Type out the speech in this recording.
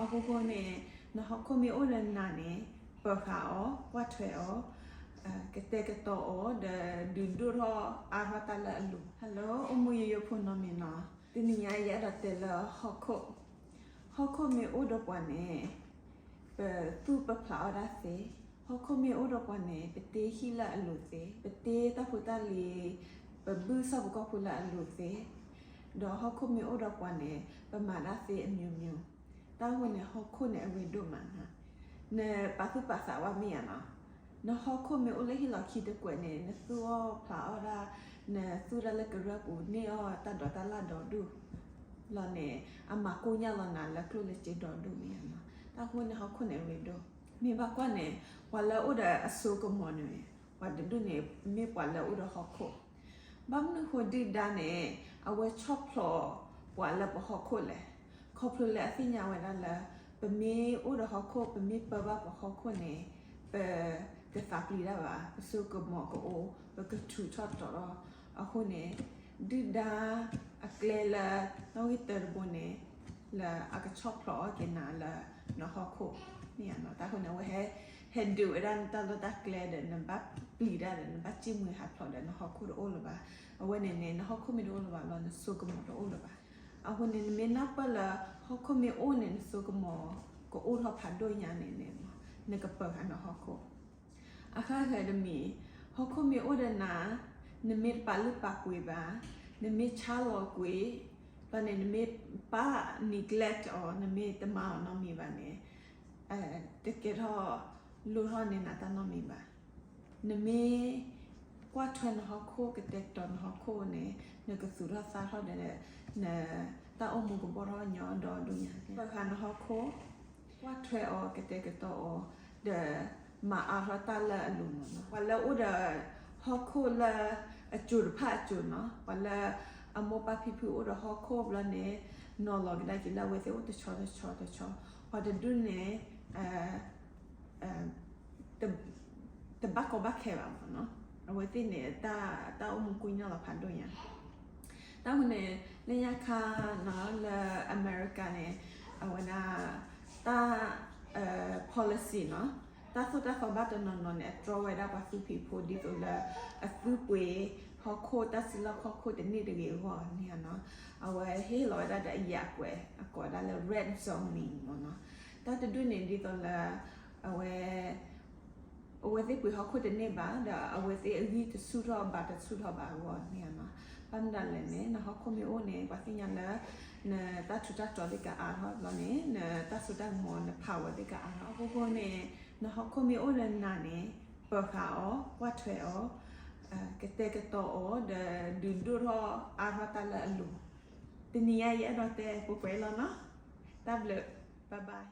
အခုကိုနေနော်ကိုမီအိုလနာနေပခါအောဝတ်ထွေအောကတဲ့ကတော့အောဒူဒူရောအာဟာတလာလူဟယ်လိုအမူရဖုန်နမီနာဒီနီယာရတဲ့လဟခုမီအိုဒပွားနေသူပဖလာရစေဟခုမီအိုဒပွားနေပတေဟီလာအလူစေပတေတဖူတလီပဘူဆဘကဖူလာအလူစေတော့ဟခုမီအိုဒပွားနေပမာလာစေအမျိုးမျိုးတောင်းဝင်ဟခုနေအဝိဒုမန်ဟာနေပါစုပါစာဝမီယနာနော်ဟခုမီအိုလေဟီလာခိတကွနေနသူောဖလာအရာနေသူရလကရပူနေအောတတ်တော်တလာတော်ဒူလာနေအမကိုညာလနာလကလုလက်ချေတော်ဒူမီယနာတောင်းဝင်ဟခုနေဝိဒုမိဘကွနေဝလာဥဒအဆုကမောနေဝဒဒုနေမေပွာလာဥဒဟခုဘာမနခုဒီဒါနေအဝဲချော့ဖလောပွာလာပဟခုလေခေါပလူလေအသိညာဝဲလာပမေဥဒဟခုပမေပဘပဟခုနေပကဖပလီလာပါအဆုကမောကိုပကထူချတ်တော်အခုနေဒီဒါအကလေလာနော်ဟိတရဘနေလာအကချော့ဖလောကနာလာနော်ဟခုเนี่ยเนาะตาคนเอาไว้ให้ดูด้านตาลตักแกลเดินนับปลีได้เดินนับจิ้มมือหัดพลอดเดินนะฮอกคูดโอลบ่าเอาไว้เนี่ยนะฮอกคูไม่ดูโอลบ่าเราเนี่ยสู้กับหมดโอลบ่าเอาคนเนี่ยไม่นับไปละฮอกคูไม่โอเนี่ยสู้กับหมอก็โอเขาผ่านด้วยยาเนี่ยเนี่ยก็เปิดหันนะฮอกคูอาคาเคยจะมีฮอกคูไม่โอเดินนะเนี่ยไม่ปลาลูกปลากุยบ่าเนี่ยไม่ชาลอกุยตอนเนี่ยไม่ปลานิกเลตอ๋อเนี่ยไม่ตะมาเนาะมีบ่าเนี่ยတကယ်တော့လူဟောနေတာတနမီပါနမေကွာထွန်းဟခိုကတဲ့တန်ဟခိုနေနကဆူရစာဟတဲ့နေတာအမှုကဘောရညောတော်ဒုညာပခန်ဟခိုကွာထွဲအောကတဲ့ကတော့ဒမာအာရတလာအလုံးနော်ဝလာဥဒဟခိုလာအကျူဖာကျူနော်ဝလာအမောပပိပူဥဒဟခိုဘလနေနော်လောကဒါကြီးလာဝဲစေဥတချောဟောတဲ့ဒုနေတဘကဘခဲပါမနော်အဝတိနေတာအမှုကွင်းလာဖန်တော့ရတာမနေလေရခါနော်လာအမေရိကန်နဲ့အဝနာတာ policy နော်တာဆိုတာဖဘတ်နော်နဲ့ draw it up to people this or a food way ဟောခိုတာစလခေါခိုတနေတကေဟောနေနော်အဝဟေလောဒါအရက်ွယ်အကောဒါလေ red zoning နော်တာတဒုနေဒီတော့လာအဝဲဒီကွေဟခုတနေပါဒါအဝဲစီအကြီးတဆူတော့ဘာတဆူတော့ဘာဝနေမှာပန်ဒန်လည်းနေနော်ခုမီအိုနေပါစညာလာနေတာထူတာတော်ဒီကအားဟောလောနေတာဆူတာမောနပါဝဒီကအားဟောကိုနေနော်ခုမီအိုလည်းနာနေပခါအောဝတ်ထွဲအောကတဲ့ကတော့အောဒဒူဒူရောအားဟတာလာလူတနီယာရတော့တဲ့ပူပဲလောနော်တဘလဘိုင်ဘိုင်